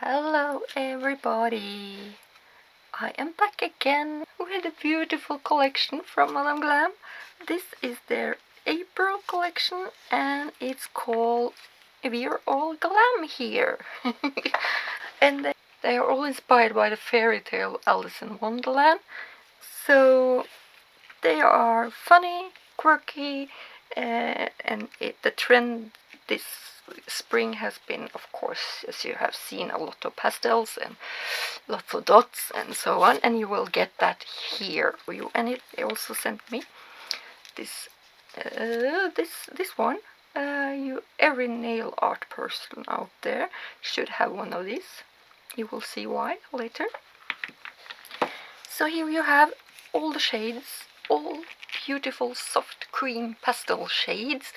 Hello everybody! I am back again with a beautiful collection from Madam Glam. This is their April collection and it's called We're All Glam Here. And they are all inspired by the fairy tale Alice in Wonderland. So they are funny, quirky, and the trend this spring has been, of course, as you have seen, a lot of pastels and lots of dots and so on, and you will get that here for you. And they also sent me this this one. Every nail art person out there should have one of these. You will see why later. So here you have all the shades, all beautiful soft cream pastel shades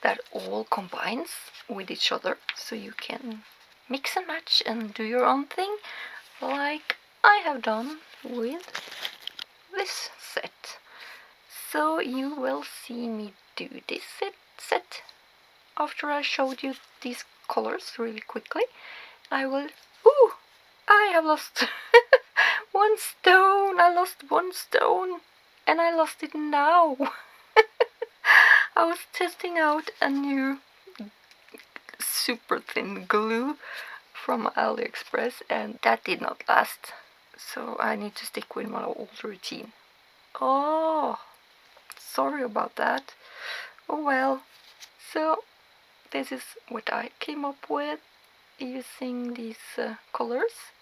that all combines with each other, so you can mix and match and do your own thing, like I have done with this set. So you will see me do this set after I showed you these colors really quickly. I will... Ooh! I have lost one stone! I lost one stone! And I lost it now! I was testing out a new super thin glue from AliExpress and that did not last. So I need to stick with my old routine. Oh, sorry about that. Oh well. So this is what I came up with using these colors.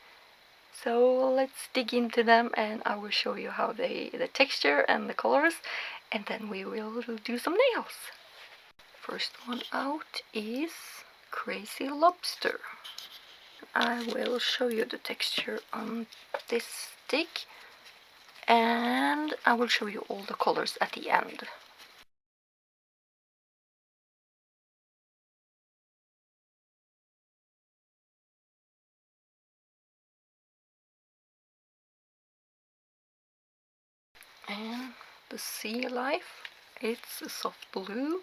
So let's dig into them and I will show you how the texture and the colors, and then we will do some nails. First one out is Crazy Lobster. I will show you the texture on this stick and I will show you all the colors at the end. And the Sea Life, it's a soft blue.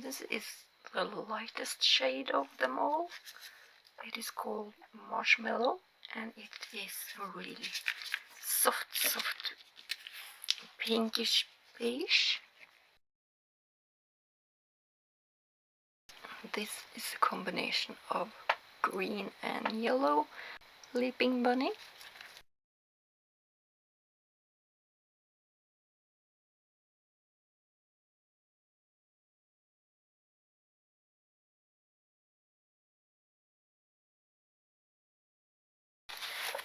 This is the lightest shade of them all. It is called Marshmallow and it is really soft pinkish beige. This is a combination of green and yellow. Leaping Bunny.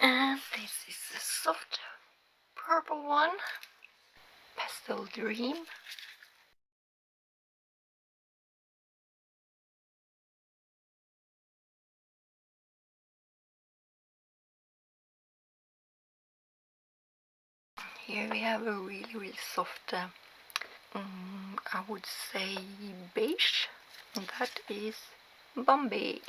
And this is a soft purple one. Pastel Dream. Here we have a really soft, I would say beige, and that is Bombay.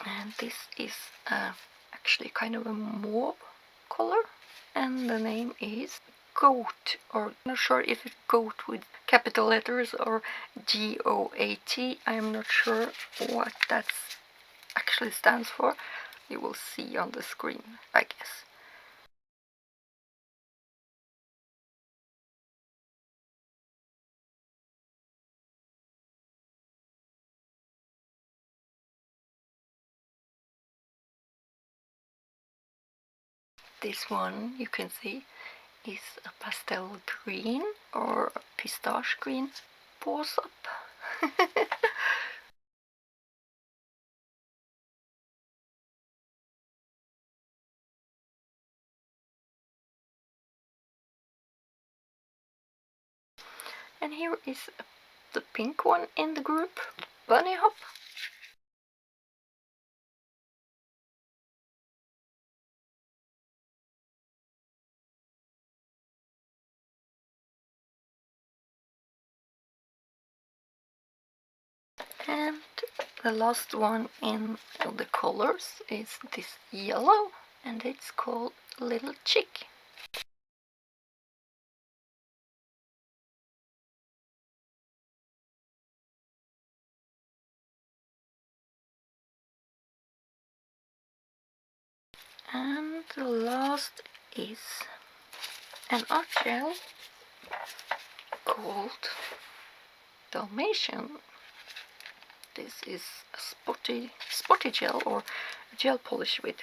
And this is actually kind of a mauve color, and the name is Goat, or I'm not sure if it's goat with capital letters or G-O-A-T. I'm not sure what that actually stands for. You will see on the screen, I guess. This one, you can see, is a pastel green or pistache green. Paws Up. And here is the pink one in the group, Bunny Hop. And the last one in the colors is this yellow, and it's called Little Chick. And the last is an art gel called Dalmatian. This is a spotty gel, or gel polish with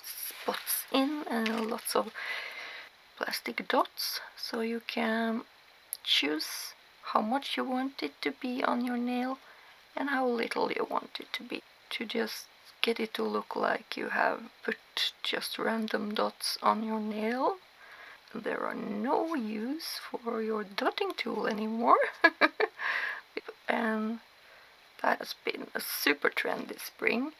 spots in and lots of plastic dots, so you can choose how much you want it to be on your nail and how little you want it to be, to just get it to look like you have put just random dots on your nail. There are no use for your dotting tool anymore. And that has been a super trend this spring,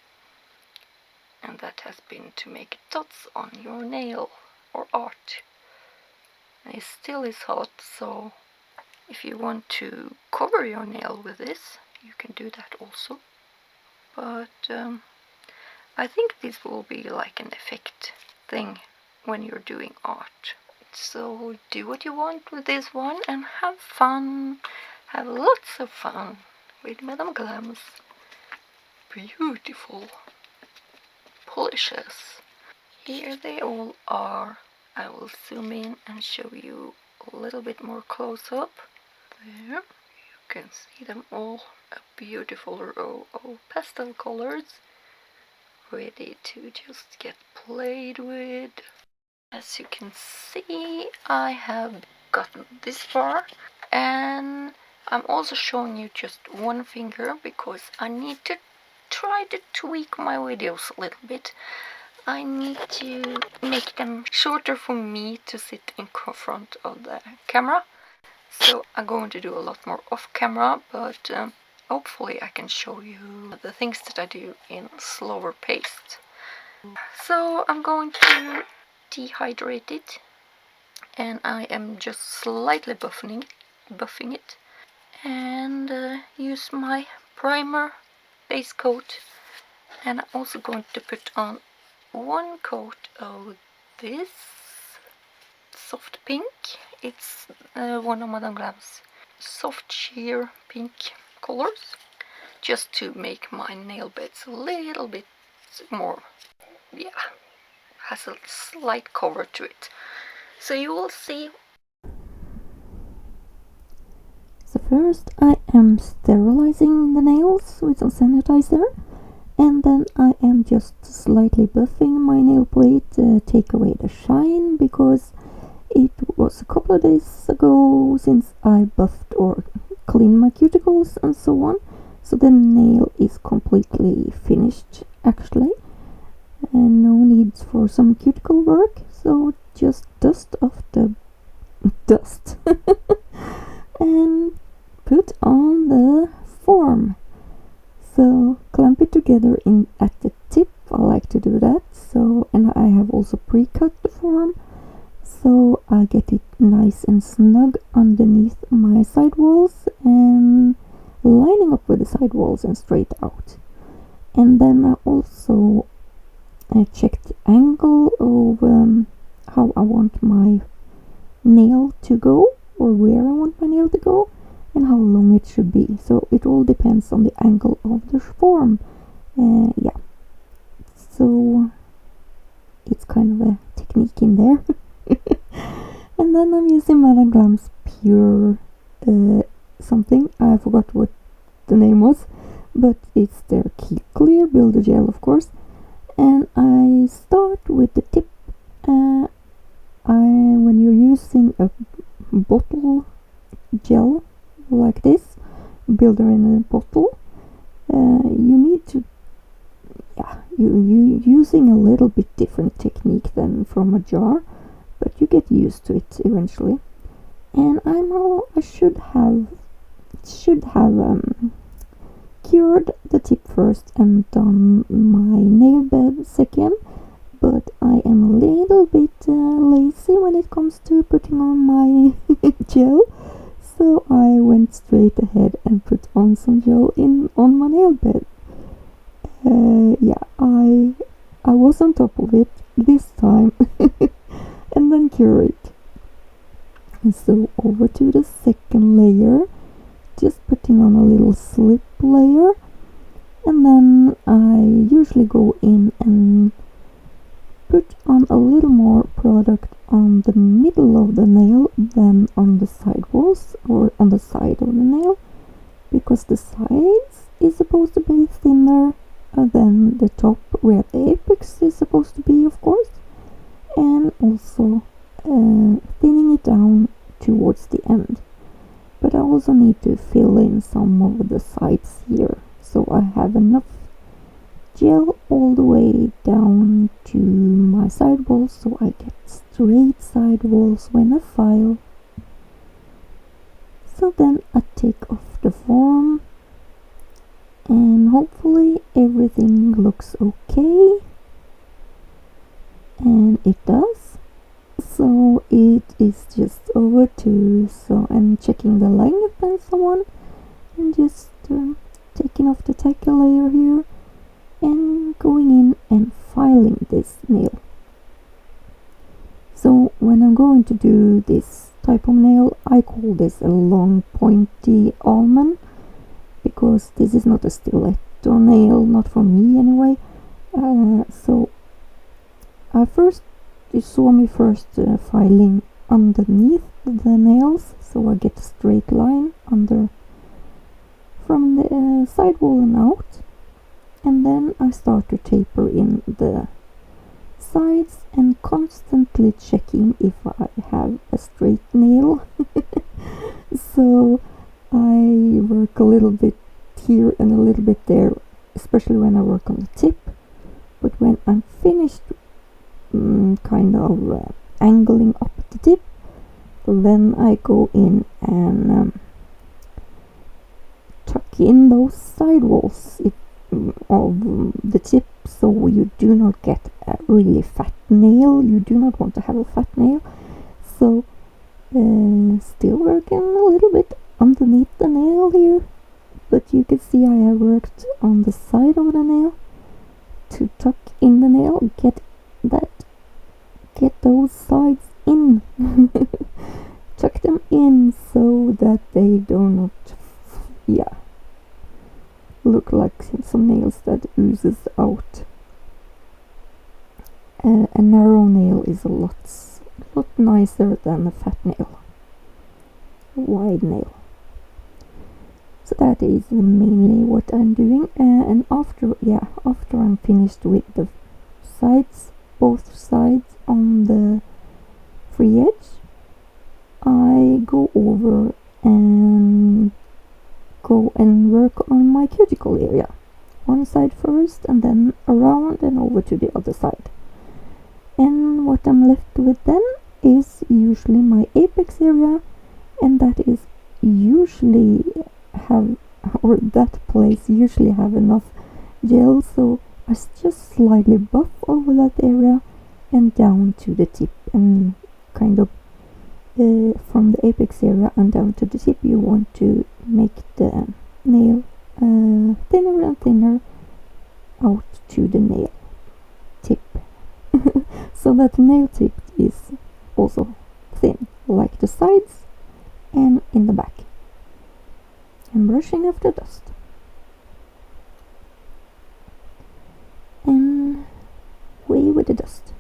and that has been to make dots on your nail or art. And it still is hot, so if you want to cover your nail with this, you can do that also. But I think this will be like an effect thing when you're doing art. So do what you want with this one and have fun. Have lots of fun with Madam Glam's beautiful polishes. Here they all are. I will zoom in and show you a little bit more close up. There, you can see them all. A beautiful row of pastel colors, ready to just get played with. As you can see, I have gotten this far, and I'm also showing you just one finger because I need to try to tweak my videos a little bit. I need to make them shorter for me to sit in front of the camera. So I'm going to do a lot more off camera, but hopefully I can show you the things that I do in slower pace. So I'm going to dehydrate it, and I am just slightly buffing it, and use my primer base coat. And I'm also going to put on one coat of this soft pink. It's one of Madam Glam's soft sheer pink colors, just to make my nail beds a little bit more, has a slight cover to it. So you will see. So first I am sterilizing the nails with some sanitizer, and then I am just slightly buffing my nail plate to take away the shine, because it was a couple of days ago since I buffed or cleaned my cuticles and so on, so the nail is completely finished actually, and no need for some cuticle work, so just dust off the dust and put on the form. So clamp it together in at the tip. I like to do that. So, and I have also pre-cut the form, so I get it nice and snug underneath my sidewalls and lining up with the sidewalls and straight out. And then I also check the angle of how I want my nail to go, or where I want my nail to go, and how long it should be. So it all depends on the angle of the form. Yeah, so it's kind of a technique in there. And then I'm using Madam Glam's pure something, I forgot what the name was, but it's their clear builder gel, of course. And I start with the tip. When you're using a bottle gel like this, builder in a bottle, you need to, you using a little bit different technique than from a jar, but you get used to it eventually. And I should have cured the tip first and done my nail bed second, but I am a little bit lazy when it comes to putting on my gel, so I went straight ahead and put on some gel on my nail bed. Yeah, I was on top of it this time and then cure it. And so over to the second layer, just putting on a little slip layer, and then I usually go in and put on a little more product on the middle of the nail than on the side walls or on the side of the nail, because the sides is supposed to be thinner than the top where the apex is supposed to be, of course, and also thinning it down towards the end. But I also need to fill in some of the sides here, so I have enough gel all the way down to my side walls, so I get straight side walls when I file. So then I take off the form, and hopefully everything looks okay, and it does. So it is just over to, so I'm checking the length and so on, and just taking off the tacky layer here and going in and filing this nail. So when I'm going to do this type of nail, I call this a long pointy almond, because this is not a stiletto nail, not for me anyway. So you saw me first filing underneath the nails, so I get a straight line under from the side wall and out, and then I start to taper in the sides and constantly checking if I have a straight nail. So I work a little bit here and a little bit there, especially when I work on the tip. But when I'm finished kind of angling up the tip, then I go in and tuck in those side walls of the tip, so you do not get a really fat nail. You do not want to have a fat nail. So still working a little bit underneath the nail here, but you can see I have worked on the side of the nail to tuck in the nail, get those sides in, tuck them in so that they do not look like some nails that oozes out. A narrow nail is a lot nicer than a fat nail, a wide nail. So that is mainly what I'm doing, and after I'm finished with the sides, both sides on the free edge, I go over and work on my cuticle area. One side first, and then around and over to the other side. And what I'm left with then is usually my apex area, and that is usually that place usually have enough gel, so I just slightly buff over that area and down to the tip, and kind of from the apex area and down to the tip you want to make the nail thinner and thinner out to the nail tip, so that the nail tip is also thin, like the sides and in the back. And brushing off the dust. And away with the dust.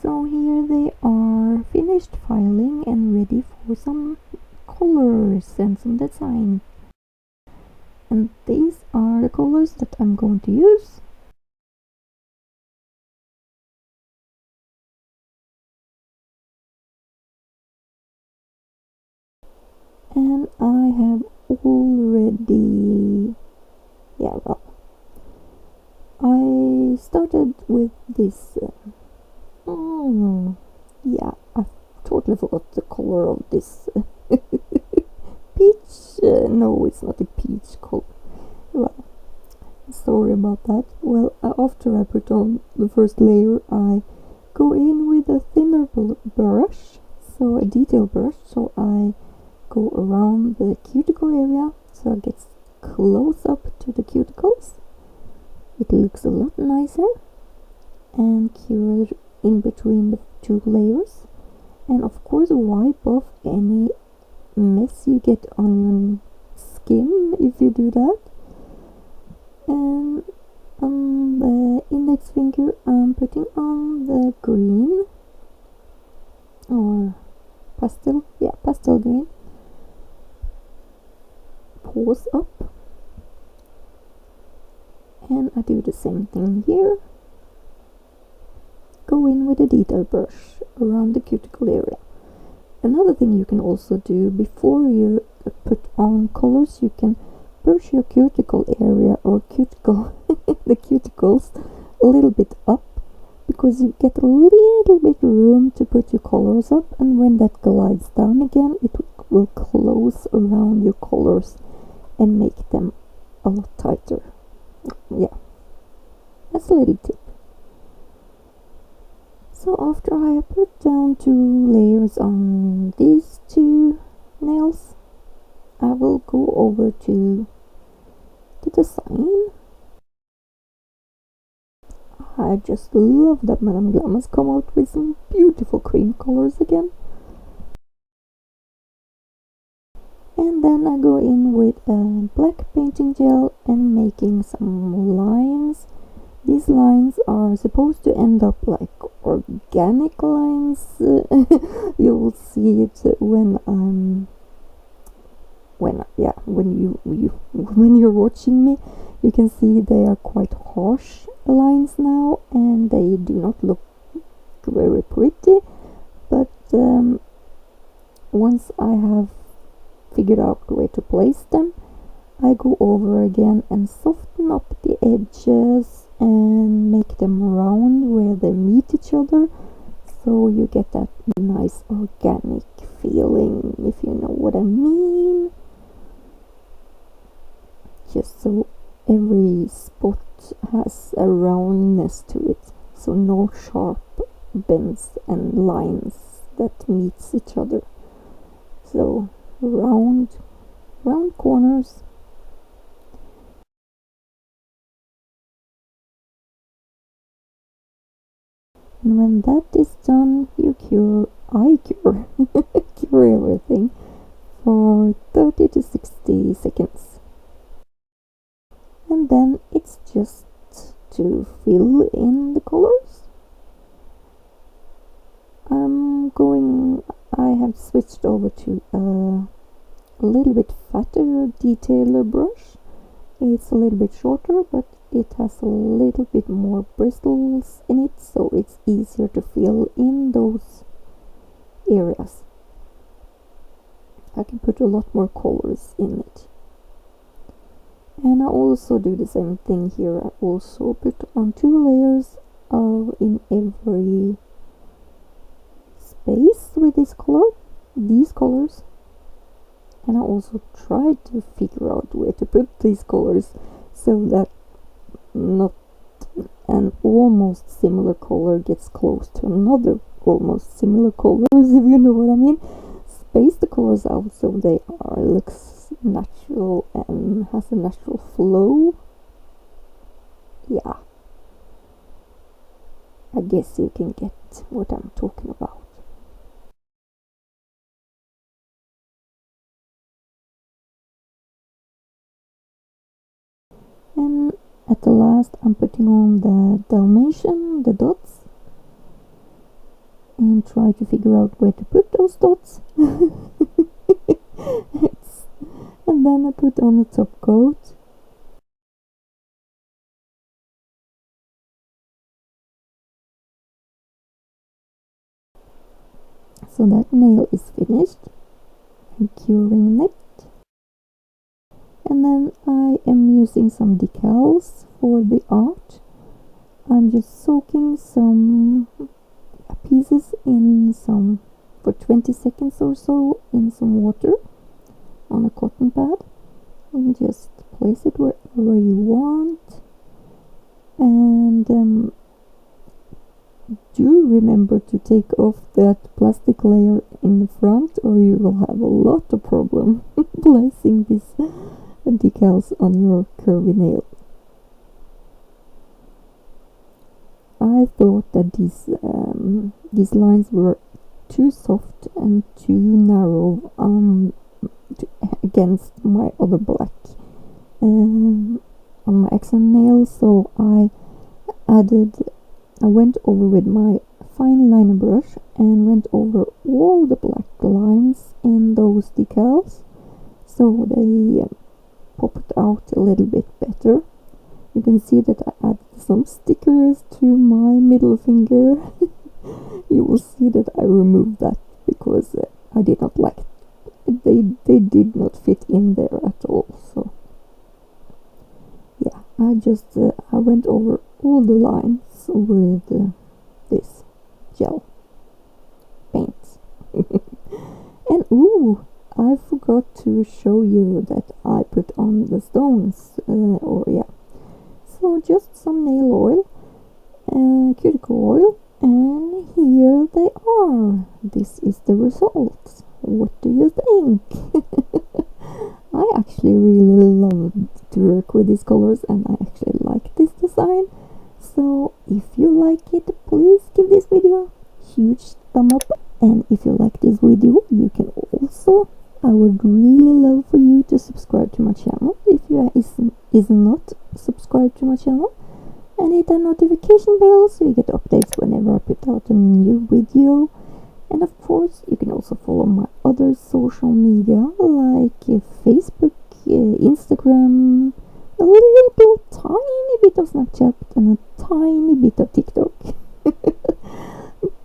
So here they are, finished filing and ready for some colors and some design. And these are the colors that I'm going to use. And I have already, I started with this, I totally forgot the color of this peach, no, it's not a peach color. Well, sorry about that. Well, after I put on the first layer, I go in with a thinner brush, so a detail brush, so I go around the cuticle area so it gets close up to the cuticles. It looks a lot nicer and cured in between the two layers. And of course wipe off any mess you get on your skin if you do that. And on the index finger I'm putting on the green or pastel green, Paws Up, and I do the same thing here. Go in with a detail brush around the cuticle area. Another thing you can also do before you put on colors, you can brush your cuticle area or the cuticles a little bit up, because you get a little bit room to put your colors up, and when that glides down again it will close around your colors and make them a lot tighter. Yeah, that's a little tip. So after I put down 2 layers on these 2 nails, I will go over to the design. I just love that Madam Glam has come out with some beautiful cream colors again. And then I go in with a black painting gel and making some lines. These lines are supposed to end up like organic lines. You will see it when you're watching me. You can see they are quite harsh lines now, and they do not look very pretty. But once I have figured out where to place them, I go over again and soften up the edges and make them round where they meet each other, so you get that nice organic feeling, if you know what I mean. Just so every spot has a roundness to it, so no sharp bends and lines that meets each other. So round corners. And when that is done, cure everything for 30 to 60 seconds. And then it's just to fill in the colors. I have switched over to a little bit fatter detailer brush. It's a little bit shorter, but it has a little bit more bristles in it, so it's easier to fill in those areas. I can put a lot more colors in it. And I also do the same thing here. I also put on 2 layers in every space with these colors. And I also tried to figure out where to put these colors so that not an almost similar color gets close to another almost similar colors, if you know what I mean. Space the colors out so they looks natural and has a natural flow. Yeah, I guess you can get what I'm talking about. And at the last I'm putting on the Dalmatian, the dots, and try to figure out where to put those dots. And then I put on the top coat. So that nail is finished and curing it. And then I am using some decals for the art. I'm just soaking some pieces in for 20 seconds or so in some water on a cotton pad, and just place it wherever you want. And do remember to take off that plastic layer in the front, or you will have a lot of problem placing these decals on your curvy nail. I thought that these lines were too soft and too narrow against my other black on my accent nail, so I went over with my fine liner brush and went over all the black lines in those decals, so they popped out a little bit better. You can see that I added some stickers to my middle finger. You will see that I removed that because I did not like it. They did not fit in there at all. So yeah, I went over all the lines with this gel paint. And ooh, I forgot to show you that I put on the stones. So just some nail oil, cuticle oil, and here they are. This is the result. What do you think? I actually really love to work with these colors, and I actually like this design. So if you like it, please give this video a huge thumb up. And if you like this video, you can also, I would really love for you to subscribe to my channel if you is not subscribed to my channel, and hit the notification bell so you get updates whenever I put out a new video. And of course, you can also follow my other social media like Facebook, Instagram, a little tiny bit of Snapchat, and a tiny bit of TikTok.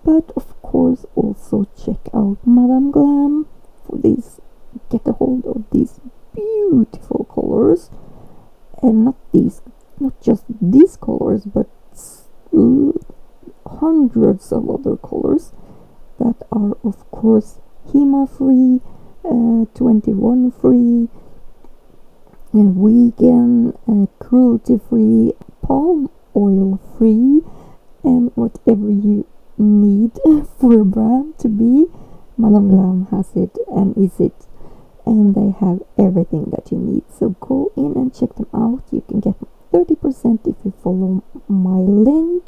But of course, also check out Madam Glam for these. Get a hold of these beautiful colors, and not just these colors, but hundreds of other colors that are of course HEMA free, 21 free, vegan, cruelty free, palm oil free, and whatever you need for a brand to be, Madam Glam has it and is it. And they have everything that you need, so go in and check them out. You can get 30% if you follow my link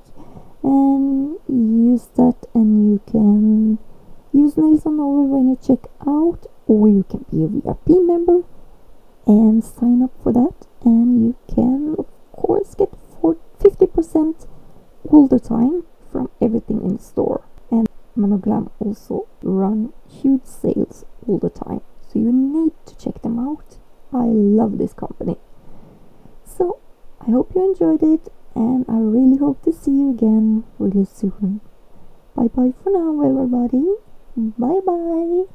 and use that, and you can use Nails of Norway when you check out, or you can be a VIP member and sign up for that, and you can of course get 50% all the time from everything in the store. And Madam Glam also run huge sales all the time, so you need to check them out. I love this company. So I hope you enjoyed it, and I really hope to see you again really soon. Bye bye for now, everybody. Bye bye.